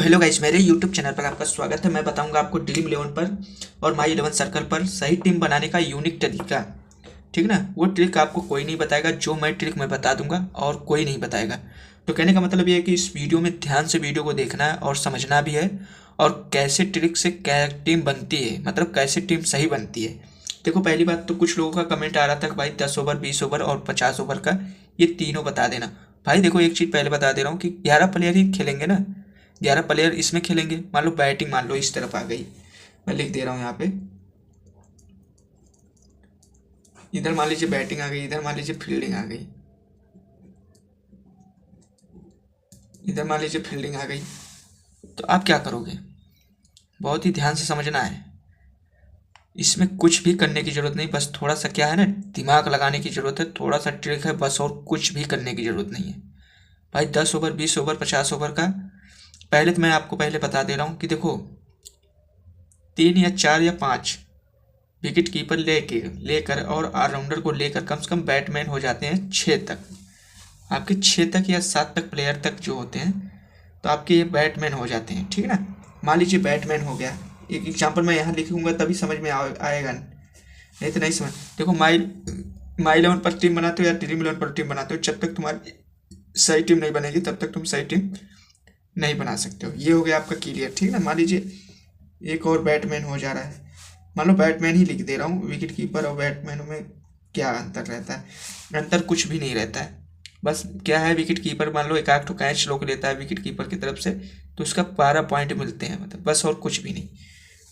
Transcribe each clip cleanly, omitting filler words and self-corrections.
तो hello guys, मेरे YouTube channel पर आपका स्वागत है। मैं बताऊंगा आपको ड्रीम इलेवन पर और माई इलेवन सर्कल पर सही टीम बनाने का यूनिक तरीका। ठीक ना, वो ट्रिक आपको कोई नहीं बताएगा, जो मैं ट्रिक मैं बता दूंगा और कोई नहीं बताएगा। तो कहने का मतलब ये है कि इस वीडियो में ध्यान से वीडियो को देखना है और समझना भी है, और कैसे ट्रिक से क्या टीम बनती है, मतलब कैसे टीम सही बनती है। देखो, पहली बात तो कुछ लोगों का कमेंट आ रहा था कि भाई 10 ओवर, 20 ओवर और 50 ओवर का ये तीनों बता देना। भाई देखो, एक चीज़ पहले बता दे रहा हूँ कि 11 प्लेयर ही खेलेंगे ना, 11 प्लेयर इसमें खेलेंगे। मान लो बैटिंग, मान लो इस तरफ आ गई, मैं लिख दे रहा हूँ यहाँ पे। इधर मान लीजिए बैटिंग आ गई, इधर मान लीजिए फील्डिंग आ गई, इधर मान लीजिए फील्डिंग आ गई। तो आप क्या करोगे, बहुत ही ध्यान से समझना है। इसमें कुछ भी करने की जरूरत नहीं, बस थोड़ा सा क्या है ना, दिमाग लगाने की जरूरत है, थोड़ा सा ट्रिक है बस, और कुछ भी करने की जरूरत नहीं है। भाई 10 ओवर, 20 ओवर, 50 ओवर का पहले तो मैं आपको पहले बता दे रहा हूँ कि देखो, 3 या 4 या 5 विकेट कीपर लेकर और ऑलराउंडर को लेकर कम से कम बैटमैन हो जाते हैं 6 तक। आपके 6 तक या 7 तक प्लेयर तक जो होते हैं, तो आपके ये बैटमैन हो जाते हैं। ठीक है ना, मान लीजिए बैटमैन हो गया। एक एग्जांपल मैं यहाँ लिखूंगा तभी समझ में आएगा, नहीं तो नहीं समझ। देखो, माई इलेवन पर टीम बनाते हो या ड्रीम इलेवन पर टीम बनाते हो, जब तक तुम्हारी सही टीम नहीं बनेगी तब तक तुम सही टीम नहीं बना सकते हो। ये हो गया आपका क्लियर। ठीक है ना, मान लीजिए एक और बैटमैन हो जा रहा है, मान लो बैटमैन ही लिख दे रहा हूँ। विकेट कीपर और बैटमैन में क्या अंतर रहता है? अंतर कुछ भी नहीं रहता है। बस क्या है, विकेट कीपर मान लो एक आध तो कैच रोक लेता है विकेट कीपर की तरफ से, तो उसका 12 पॉइंट मिलते हैं, मतलब बस, और कुछ भी नहीं।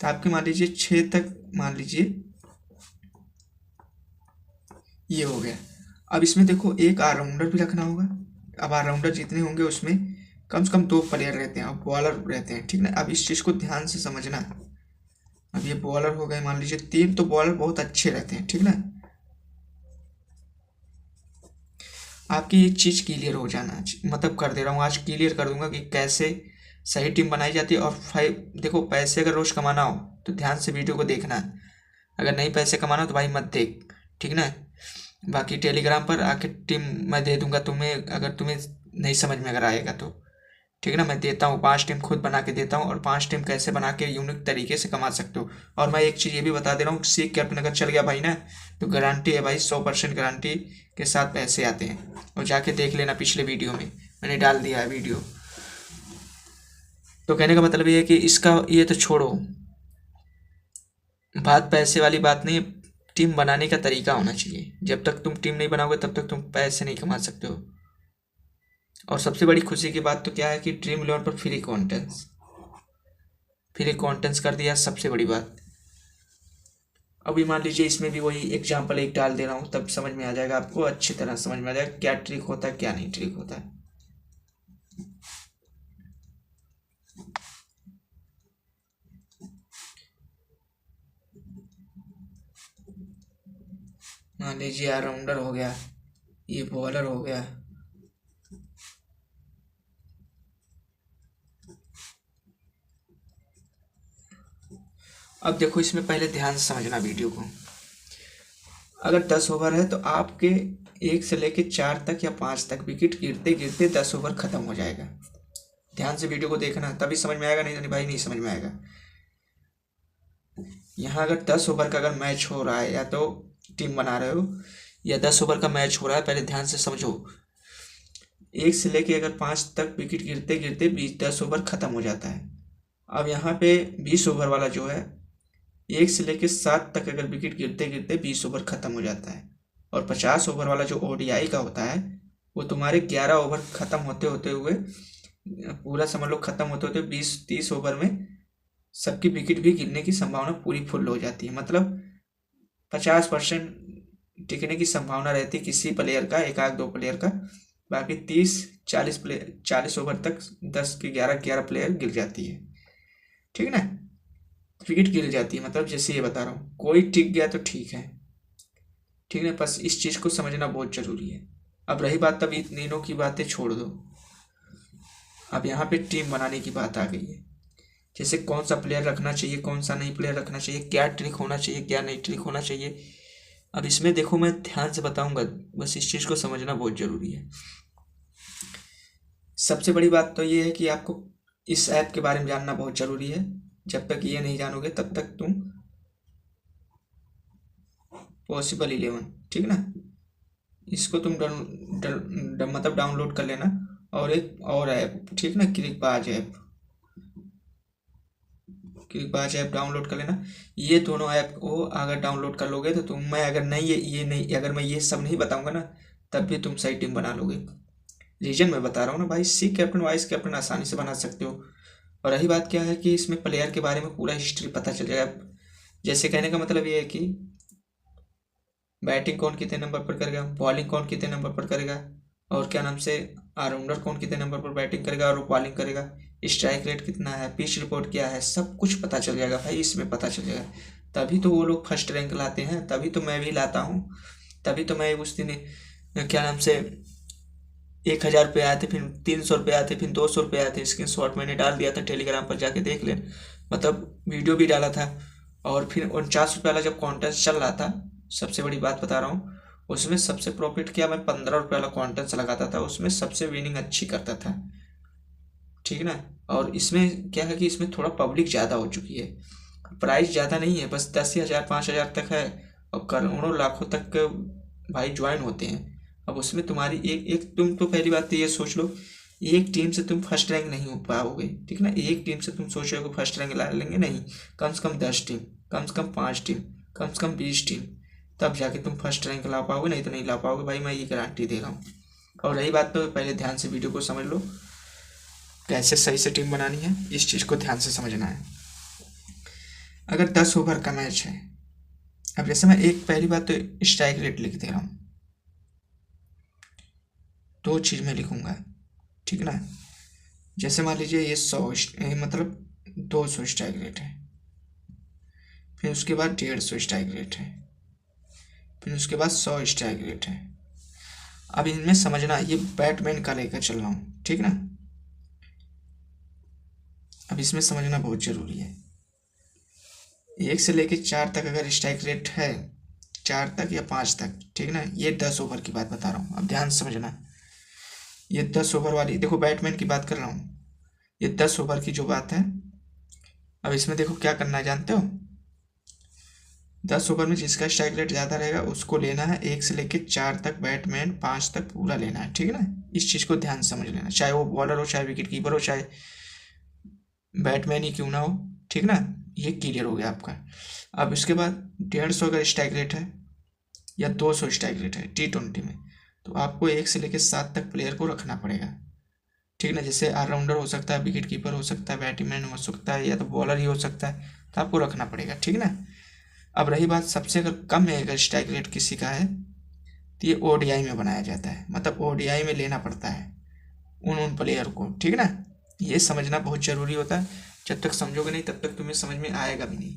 तो आपके मान लीजिए 6 तक, मान लीजिए ये हो गया। अब इसमें देखो, एक ऑलराउंडर भी रखना होगा। अब ऑलराउंडर जितने होंगे उसमें कम से कम 2 प्लेयर रहते हैं और बॉलर रहते हैं। ठीक ना, अब इस चीज़ को ध्यान से समझना है। अब ये बॉलर हो गए मान लीजिए 3, तो बॉलर बहुत अच्छे रहते हैं। ठीक ना, आपकी एक चीज़ क्लियर हो जाना, मतलब कर दे रहा हूँ, आज क्लियर कर दूंगा कि कैसे सही टीम बनाई जाती है। और 5, देखो, पैसे अगर रोज कमाना हो तो ध्यान से वीडियो को देखना है, अगर नहीं पैसे कमाना हो तो भाई मत देख। ठीक ना, बाकी टेलीग्राम पर आके टीम मैं दे दूंगा तुम्हें, अगर तुम्हें नहीं समझ में अगर आएगा तो। ठीक है ना, मैं देता हूँ 5 टीम खुद बना के देता हूँ, और 5 टीम कैसे बना के यूनिक तरीके से कमा सकते हो। और मैं एक चीज़ ये भी बता दे रहा हूँ, सीख के अपने अगर चल गया भाई ना, तो गारंटी है भाई, 100% गारंटी के साथ पैसे आते हैं। और जाके देख लेना, पिछले वीडियो में मैंने डाल दिया है वीडियो। तो कहने का मतलब ये है कि इसका ये तो छोड़ो, बात पैसे वाली बात नहीं, टीम बनाने का तरीका होना चाहिए। जब तक तुम टीम नहीं बनाओगे तब तक तुम पैसे नहीं कमा सकते हो। और सबसे बड़ी खुशी की बात तो क्या है कि ड्रीम इलेवन पर फ्री कॉन्टेंट्स कर दिया, सबसे बड़ी बात। अभी मान लीजिए इसमें भी वही एग्जांपल एक डाल दे रहा हूँ, तब समझ में आ जाएगा, आपको अच्छी तरह समझ में आ जाएगा क्या ट्रिक होता है क्या नहीं ट्रिक होता है। मान लीजिए ऑलराउंडर हो गया, ये बॉलर हो गया। अब देखो, इसमें पहले ध्यान से समझना वीडियो को। अगर 10 ओवर है तो आपके 1 से लेके 4 तक या 5 तक विकेट गिरते गिरते 10 ओवर खत्म हो जाएगा। ध्यान से वीडियो को देखना, तभी समझ में आएगा, नहीं तो नहीं भाई, नहीं समझ में आएगा। यहाँ अगर 10 ओवर का अगर मैच हो रहा है, या तो टीम बना रहे हो या 10 ओवर का मैच हो रहा है, पहले ध्यान से समझो। 1 से लेके अगर 5 तक विकेट गिरते गिरते 10 ओवर खत्म हो जाता है। अब यहाँ पे 20 ओवर वाला जो है, 1 से लेके 7 तक अगर विकेट गिरते गिरते 20 ओवर खत्म हो जाता है। और 50 ओवर वाला जो ओडीआई का होता है, वो तुम्हारे 11 ओवर खत्म होते होते हुए, पूरा समझ लो खत्म होते होते 20-30 ओवर में सबकी विकेट भी गिरने की संभावना पूरी फुल हो जाती है। मतलब 50% टिकने की संभावना रहती है किसी प्लेयर का, एक आध 2 प्लेयर का। बाकी 30-40 ओवर तक 10 के 11 प्लेयर गिर जाती है। ठीक है ना, विकेट गिर जाती है, मतलब जैसे ये बता रहा हूँ, कोई टिक गया तो ठीक है। ठीक है, बस इस चीज़ को समझना बहुत जरूरी है। अब रही बात, तब इन तीनों की बातें छोड़ दो, अब यहाँ पे टीम बनाने की बात आ गई है। जैसे कौन सा प्लेयर रखना चाहिए, कौन सा नहीं प्लेयर रखना चाहिए, क्या ट्रिक होना चाहिए, क्या नहीं ट्रिक होना चाहिए। अब इसमें देखो, मैं ध्यान से बताऊंगा, बस इस चीज़ को समझना बहुत ज़रूरी है। सबसे बड़ी बात तो ये है कि आपको इस ऐप के बारे में जानना बहुत ज़रूरी है। जब तक ये नहीं जानोगे तब तक तुम पॉसिबल 11, ठीक ना, इसको तुम मतलब डाउनलोड कर लेना। और एक और ऐप, ठीक ना, क्रिकबाज ऐप डाउनलोड कर लेना। ये दोनों ऐप को अगर डाउनलोड कर लोगे तो तुम, मैं अगर नहीं ये नहीं, अगर मैं ये सब नहीं बताऊंगा ना, तब भी तुम सही टीम बना लोगे। रीजन मैं बता रहा हूँ ना भाई, सी कैप्टन वाइस कैप्टन आसानी से बना सकते हो। और रही बात क्या है कि इसमें प्लेयर के बारे में पूरा हिस्ट्री पता चल जाएगा। जैसे कहने का मतलब ये है कि बैटिंग कौन कितने नंबर पर करेगा, बॉलिंग कौन कितने नंबर पर करेगा, और क्या नाम से ऑलराउंडर कौन कितने नंबर पर बैटिंग करेगा और बॉलिंग करेगा, स्ट्राइक रेट कितना है, पिच रिपोर्ट क्या है, सब कुछ पता चल जाएगा भाई, इसमें पता चल जाएगा। तभी तो वो लोग फर्स्ट रैंक लाते हैं, तभी तो मैं भी लाता हूँ। तभी तो मैं उस दिन क्या नाम से 1,000 रुपये आए थे, फिर 300 रुपये आए थे, फिर 200 रुपये आए थे। स्क्रीन शॉट मैंने डाल दिया था, टेलीग्राम पर जाके देख लें, मतलब वीडियो भी डाला था। और फिर 49 रुपये वाला जब कॉन्टेस्ट चल रहा था, सबसे बड़ी बात बता रहा हूँ, उसमें सबसे प्रॉफिट किया मैं 15 रुपये वाला कॉन्टेस्ट लगाता था, उसमें सबसे विनिंग अच्छी करता था, ठीक ना। और इसमें क्या है कि इसमें थोड़ा पब्लिक ज़्यादा हो चुकी है, प्राइस ज़्यादा नहीं है, बस 10,000 5,000 तक है, और करोड़ों लाखों तक के भाई ज्वाइन होते हैं। अब उसमें तुम्हारी एक एक तुम तो पहली बात तो ये सोच लो, एक टीम से तुम फर्स्ट रैंक नहीं हो पाओगे, ठीक ना। एक टीम से तुम सोच रहे हो कि फर्स्ट रैंक ला लेंगे, नहीं, कम से कम 10 टीम, कम से कम 5 टीम, कम से कम 20 टीम, तब जाके तुम फर्स्ट रैंक ला पाओगे, नहीं तो नहीं ला पाओगे भाई, मैं ये गारंटी दे रहा हूँ। और रही बात तो पहले ध्यान से वीडियो को समझ लो, कैसे सही से टीम बनानी है, इस चीज़ को ध्यान से समझना है। अगर 10 ओवर का मैच है, अब जैसे मैं एक पहली बात तो स्ट्राइक रेट लिख दे रहा हूँ, 2 चीज़ में लिखूंगा, ठीक ना। जैसे मान लीजिए ये 100 मतलब 200 स्ट्राइक रेट है, फिर उसके बाद 150 स्ट्राइक रेट है, फिर उसके बाद 100 स्ट्राइक रेट है। अब इनमें समझना, ये बैटमैन का लेकर चल रहा हूँ, ठीक ना। अब इसमें समझना बहुत ज़रूरी है, 1 से लेकर 4 तक अगर स्ट्राइक रेट है, 4 तक या 5 तक, ठीक ना, ये 10 ओवर की बात बता रहा हूँ, अब ध्यान से समझना। ये 10 ओवर वाली, देखो बैटमैन की बात कर रहा हूँ, ये 10 ओवर की जो बात है। अब इसमें देखो क्या करना है जानते हो, 10 ओवर में जिसका स्ट्राइक रेट ज़्यादा रहेगा उसको लेना है, 1 से लेकर 4 तक बैटमैन, 5 तक पूरा लेना है, ठीक है ना। इस चीज़ को ध्यान से समझ लेना, चाहे वो बॉलर हो, चाहे विकेट कीपर हो, चाहे बैटमैन ही क्यों ना हो, ठीक ना। ये क्लियर हो गया आपका। अब इसके बाद 150 अगर स्ट्राइक रेट है या 200 स्ट्राइक रेट है T20 में, तो आपको 1 से लेकर 7 तक प्लेयर को रखना पड़ेगा, ठीक ना। जैसे ऑलराउंडर हो सकता है, विकेट कीपर हो सकता है, बैट्समैन हो सकता है, या तो बॉलर ही हो सकता है, तो आपको रखना पड़ेगा, ठीक ना। अब रही बात, सबसे अगर कम में अगर स्ट्राइक रेट किसी का है, तो ये ODI में बनाया जाता है, मतलब ODI में लेना पड़ता है उन प्लेयर को, ठीक ना। ये समझना बहुत ज़रूरी होता है, जब तक समझोगे नहीं तब तक तुम्हें समझ में आएगा भी नहीं।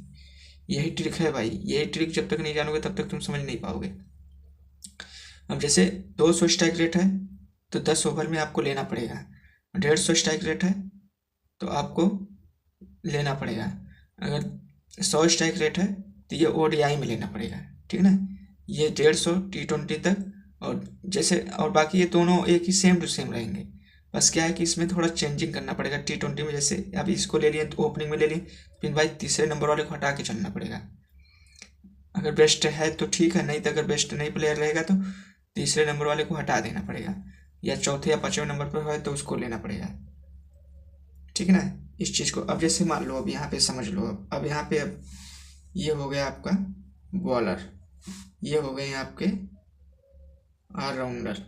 यही ट्रिक है भाई, यही ट्रिक जब तक नहीं जानोगे तब तक तुम समझ नहीं पाओगे। अब जैसे 200 स्ट्राइक रेट है तो 10 ओवर में आपको लेना पड़ेगा, 150 स्ट्राइक रेट है तो आपको लेना पड़ेगा, अगर 100 स्ट्राइक रेट है तो ये ODI में लेना पड़ेगा, ठीक ना। ये 150 T20 तक, और जैसे और बाकी ये दोनों एक ही सेम टू सेम रहेंगे, बस क्या है कि इसमें थोड़ा चेंजिंग करना पड़ेगा। T20 में जैसे अभी इसको ले लिए तो ओपनिंग में ले लिए, फिर भाई तीसरे नंबर वाले को हटा के चलना पड़ेगा। अगर बेस्ट है तो ठीक है, नहीं तो अगर बेस्ट नहीं प्लेयर रहेगा तो तीसरे नंबर वाले को हटा देना पड़ेगा, या चौथे या पाँचवें नंबर पर है तो उसको लेना पड़ेगा, ठीक है ना। इस चीज़ को अब जैसे मान लो, अब यहाँ पे समझ लो, अब यहाँ पे अब ये हो गया आपका बॉलर, ये हो गए आपके ऑलराउंडर,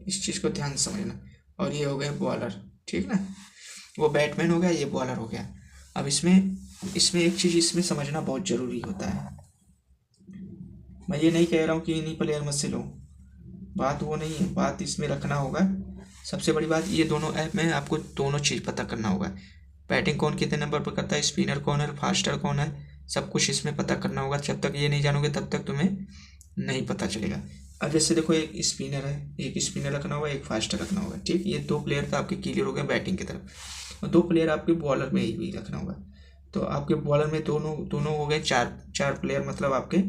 इस चीज़ को ध्यान से समझना, और ये हो गए बॉलर, ठीक ना। वो बैटमैन हो गया, ये बॉलर हो गया। अब इसमें इसमें एक चीज़ इसमें समझना बहुत ज़रूरी होता है, मैं ये नहीं कह रहा हूँ कि इन्हीं प्लेयर में से लो, बात वो नहीं है, बात इसमें रखना होगा। सबसे बड़ी बात, ये दोनों ऐप में आपको दोनों चीज़ पता करना होगा, बैटिंग कौन कितने नंबर पर करता है, स्पिनर कौन है, फास्टर कौन है, सब कुछ इसमें पता करना होगा। जब तक ये नहीं जानोगे तब तक तुम्हें नहीं पता चलेगा। अब जैसे देखो, एक स्पिनर है, एक स्पिनर रखना होगा, एक फास्टर रखना होगा, ठीक। ये 2 प्लेयर तो आपके क्लियर हो गए बैटिंग की तरफ, और 2 प्लेयर आपके बॉलर में ही भी रखना होगा। तो आपके बॉलर में दोनों दोनों हो गए 4 प्लेयर, मतलब आपके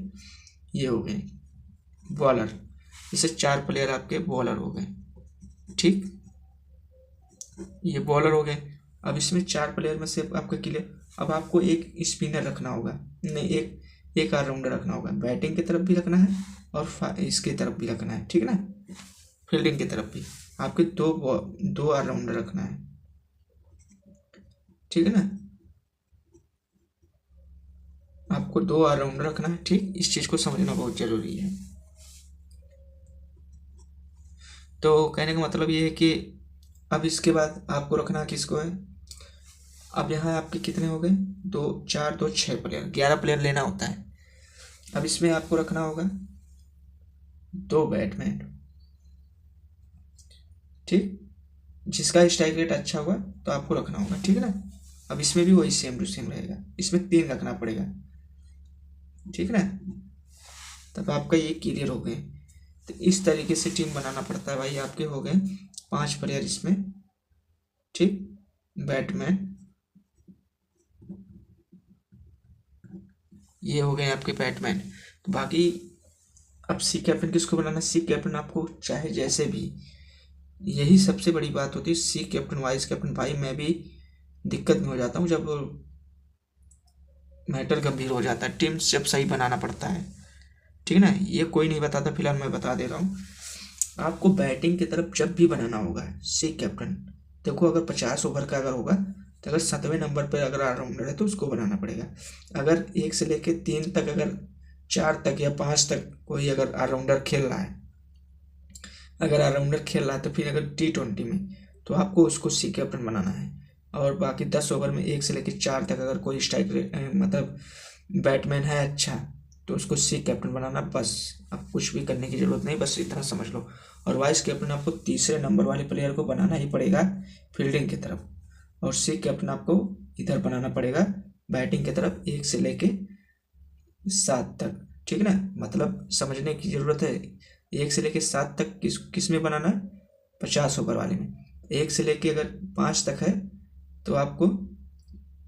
ये हो गए बॉलर, इसे 4 प्लेयर आपके बॉलर हो गए, ठीक, ये बॉलर हो गए। अब इसमें 4 प्लेयर में से आपका क्लियर। अब आपको एक स्पिनर रखना होगा, नहीं एक ऑलराउंडर रखना होगा। बैटिंग की तरफ भी रखना है और इसकी तरफ भी रखना है, ठीक है ना, फील्डिंग की तरफ भी। आपके दो ऑलराउंडर रखना है, ठीक है ना, आपको 2 ऑलराउंडर रखना है। ठीक, इस चीज़ को समझना बहुत ज़रूरी है। तो कहने का मतलब ये है कि अब इसके बाद आपको रखना किसको है। अब यहाँ आपके कितने हो गए, 2 4 2 6 प्लेयर, 11 प्लेयर लेना होता है। अब इसमें आपको रखना होगा 2 बैट्समैन, ठीक, जिसका स्ट्राइक रेट अच्छा होगा तो आपको रखना होगा, ठीक है ना। अब इसमें भी वही सेम टू सेम रहेगा, इसमें 3 रखना पड़ेगा, ठीक है ना। तब आपका ये क्लियर हो गए। तो इस तरीके से टीम बनाना पड़ता है भाई। आपके हो गए 5 प्लेयर इसमें, ठीक, बैट्समैन, ये हो गए आपके बैट्समैन। तो बाकी अब सी कैप्टन किसको बनाना है। सी कैप्टन आपको चाहे जैसे भी, यही सबसे बड़ी बात होती है। सी कैप्टन वाइस कैप्टन, भाई मैं भी दिक्कत में हो जाता हूँ जब मैटर गंभीर हो जाता है, टीम जब सही बनाना पड़ता है, ठीक है ना। ये कोई नहीं बताता, फिलहाल मैं बता दे रहा हूँ। आपको बैटिंग की तरफ जब भी बनाना होगा सी कैप्टन, देखो अगर 50 ओवर का अगर होगा तो अगर 7वें नंबर पर अगर ऑलराउंडर है तो उसको बनाना पड़ेगा। अगर 1 से लेके 3 तक, अगर 4 तक या 5 तक कोई अगर ऑलराउंडर खेल रहा है, अगर ऑलराउंडर खेल रहा है तो फिर अगर T20 में, तो आपको उसको सी कैप्टन बनाना है। और बाकी 10 ओवर में 1 से लेके 4 तक अगर कोई स्ट्राइक मतलब बैट्समैन है अच्छा, तो उसको सी कैप्टन बनाना। बस अब कुछ भी करने की ज़रूरत नहीं, बस इतना समझ लो। और वाइस कैप्टन आपको तीसरे नंबर वाले प्लेयर को बनाना ही पड़ेगा फील्डिंग की तरफ, और सी कैप्टन आपको इधर बनाना पड़ेगा बैटिंग की तरफ 1 से लेके 7 तक, ठीक है ना। मतलब समझने की ज़रूरत है। 1 से लेके 7 तक किस में बनाना है, 50 ओवर वाले में। 1 से लेके अगर 5 तक है तो आपको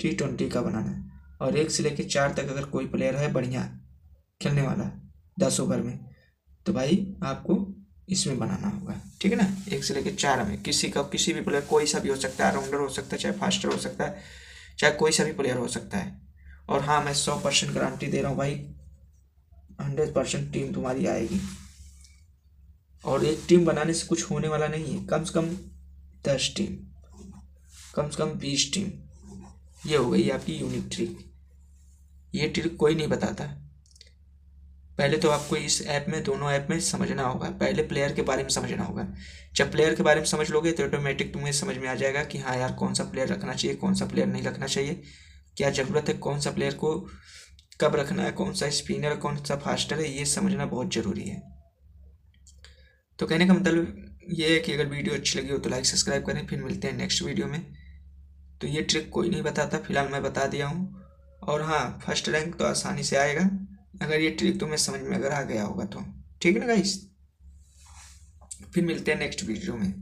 T20 का बनाना है। और 1 से लेके 4 तक अगर कोई प्लेयर है बढ़िया खेलने वाला 10 ओवर में, तो भाई आपको इसमें बनाना होगा, ठीक है ना। 1 से लेके 4 में किसी भी प्लेयर, कोई सा भी हो सकता है, ऑलराउंडर हो सकता है, चाहे फास्टर हो सकता है, चाहे कोई सा भी प्लेयर हो सकता है। और हाँ, मैं 100% गारंटी दे रहा हूँ भाई, 100% टीम तुम्हारी आएगी। और एक टीम बनाने से कुछ होने वाला नहीं है, कम से कम 10 टीम, कम से कम 20 टीम। ये हो गई आपकी यूनिक ट्रिक। ये ट्रिक कोई नहीं बताता। पहले तो आपको इस ऐप में, दोनों ऐप में समझना होगा। पहले प्लेयर के बारे में समझना होगा। जब प्लेयर के बारे में समझ लोगे तो ऑटोमेटिक तुम्हें समझ में आ जाएगा कि हाँ यार, कौन सा प्लेयर रखना चाहिए, कौन सा प्लेयर नहीं रखना चाहिए, क्या ज़रूरत है, कौन सा प्लेयर को कब रखना है, कौन सा स्पिनर, कौन सा फास्टर है, ये समझना बहुत ज़रूरी है। तो कहने का मतलब ये है कि अगर वीडियो अच्छी लगी हो तो लाइक सब्सक्राइब करें। फिर मिलते हैं नेक्स्ट वीडियो में। तो ये ट्रिक कोई नहीं बताता, फिलहाल मैं बता दिया हूँ। और हाँ, फर्स्ट रैंक तो आसानी से आएगा अगर ये ट्रिक तुम्हें समझ में अगर आ गया होगा तो, ठीक है ना गाइस। फिर मिलते हैं नेक्स्ट वीडियो में।